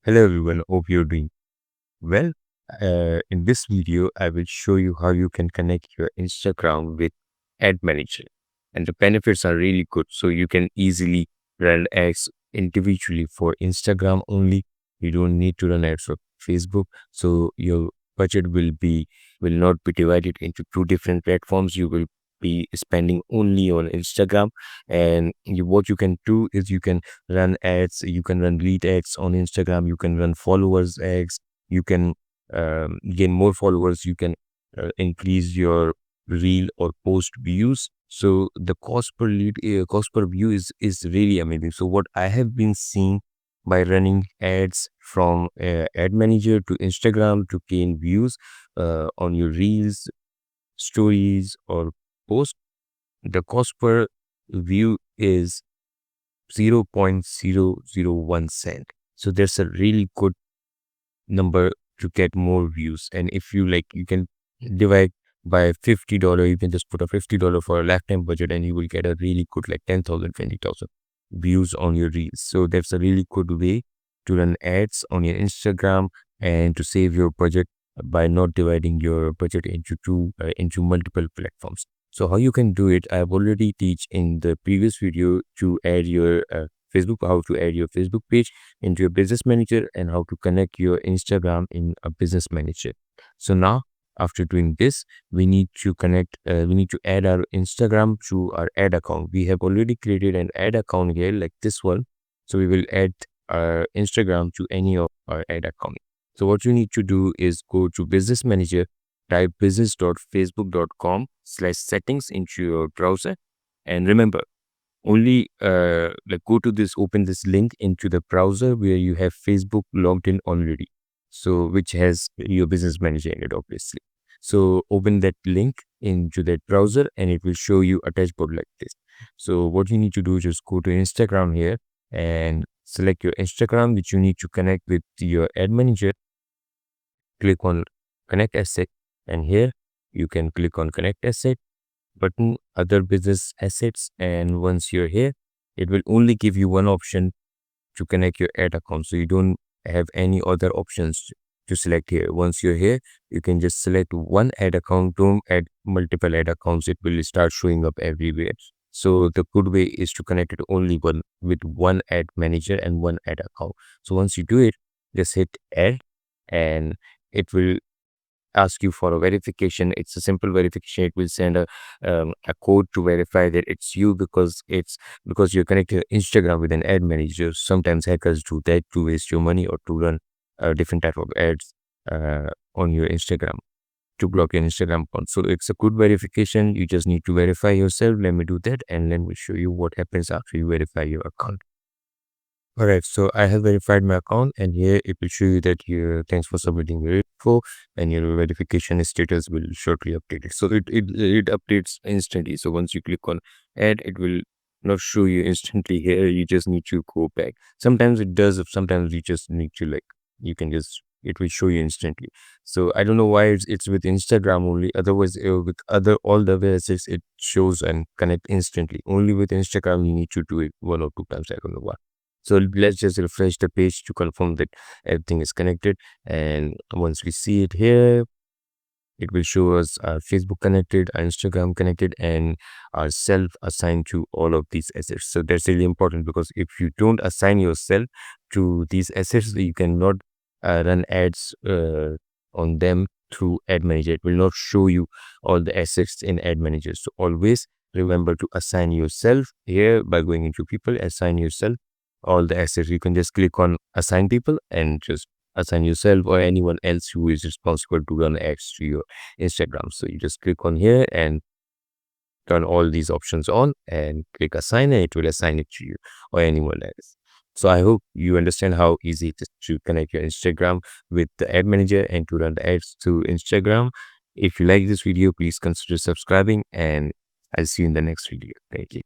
Hello everyone, hope you're doing well. In this video, I will show you how you can connect your Instagram with Ad Manager. And the benefits are really good. So you can easily run ads individually for Instagram only. You don't need to run ads for Facebook. So your budget will not be divided into two different platforms. You will be spending only on Instagram. And what you can do is you can run ads, you can run lead ads on Instagram, you can run followers ads, you can gain more followers, you can increase your reel or post views. So the cost per view is really amazing. So what I have been seeing by running ads from ad manager to Instagram to gain views on your reels, stories, or post, the cost per view is 0.001 cent. So there's a really good number to get more views. And if you like, you can divide by $50. You can just put a $50 for a lifetime budget and you will get a really good like 10,000, 20,000 views on your reels. So that's a really good way to run ads on your Instagram and to save your budget by not dividing your budget into multiple platforms. So how you can do it, I've already teach in the previous video to add your how to add your Facebook page into your business manager and how to connect your Instagram in a business manager. So now after doing this, we need to we need to add our Instagram to our ad account. We have already created an ad account here like this one. So we will add our Instagram to any of our ad account. So what you need to do is go to business manager, type business.facebook.com/settings into your browser. And remember, only like open this link into the browser where you have Facebook logged in already, so which has your business manager in it obviously. So open that link into that browser and it will show you a dashboard like this. So what you need to do is just go to Instagram here and select your Instagram, which you need to connect with your ad manager. Click on connect asset, and here you can click on connect asset button, other business assets. And once you're here, it will only give you one option to connect your ad account. So you don't have any other options to select here. Once you're here, you can just select one ad account. Don't add multiple ad accounts. It will start showing up everywhere. So the good way is to connect it only one with one ad manager and one ad account. So once you do it, just hit add and it will ask you for a verification. It's a simple verification. It will send a code to verify that it's you, because you're connecting Instagram with an ad manager. Sometimes hackers do that to waste your money or to run different type of ads on your Instagram to block your Instagram account. So it's a good verification. You just need to verify yourself. Let me do that and let me show you what happens after you verify your account. Alright, so I have verified my account and here it will show you that thanks for submitting your info and your verification status will shortly update it. So it updates instantly. So once you click on add, it will not show you instantly here. You just need to go back. Sometimes it does, sometimes you just need to it will show you instantly. So I don't know why it's with Instagram only. Otherwise, with all the other assets, it shows and connect instantly. Only with Instagram, you need to do it one or two times. I don't know why. So let's just refresh the page to confirm that everything is connected. And once we see it here, it will show us our Facebook connected, our Instagram connected, and our self assigned to all of these assets. So that's really important, because if you don't assign yourself to these assets, you cannot run ads on them through Ad Manager. It will not show you all the assets in Ad Manager. So always remember to assign yourself here by going into people, assign yourself all the assets. You can just click on assign people and just assign yourself or anyone else who is responsible to run ads to your Instagram. So you just click on here and turn all these options on and click assign, and it will assign it to you or anyone else. So I hope you understand how easy it is to connect your Instagram with the ad manager and to run the ads to Instagram. If you like this video, please consider subscribing, and I'll see you in the next video. Thank you.